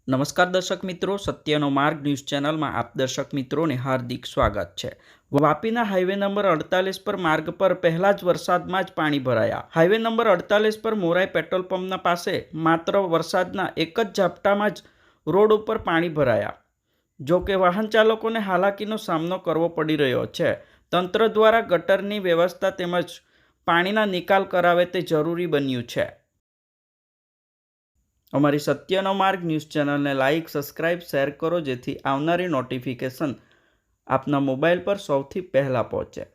નમસ્કાર દર્શક મિત્રો, સત્યનો માર્ગ ન્યૂઝ ચેનલમાં આપ દર્શક મિત્રોને હાર્દિક સ્વાગત છે। વાપીના હાઈવે નંબર 48 પર માર્ગ પર પહેલા જ વરસાદમાં જ પાણી ભરાયા। હાઈવે નંબર 48 પર મોરાઈ પેટ્રોલ પંપના પાસે માત્ર વરસાદના એક જ ઝાપટામાં જ રોડ ઉપર પાણી ભરાયા। જો કે વાહન ચાલકોને હાલાકીનો સામનો કરવો પડી રહ્યો છે। તંત્ર દ્વારા ગટરની વ્યવસ્થા તેમજ પાણીના નિકાલ કરાવે તે જરૂરી બન્યું છે। અમારી સત્યનો માર્ગ ન્યૂઝ ચેનલને લાઇક, સબસ્ક્રાઇબ, શેર કરો જેથી આવનારી નોટિફિકેશન આપના મોબાઈલ પર સૌથી પહેલાં પહોંચે।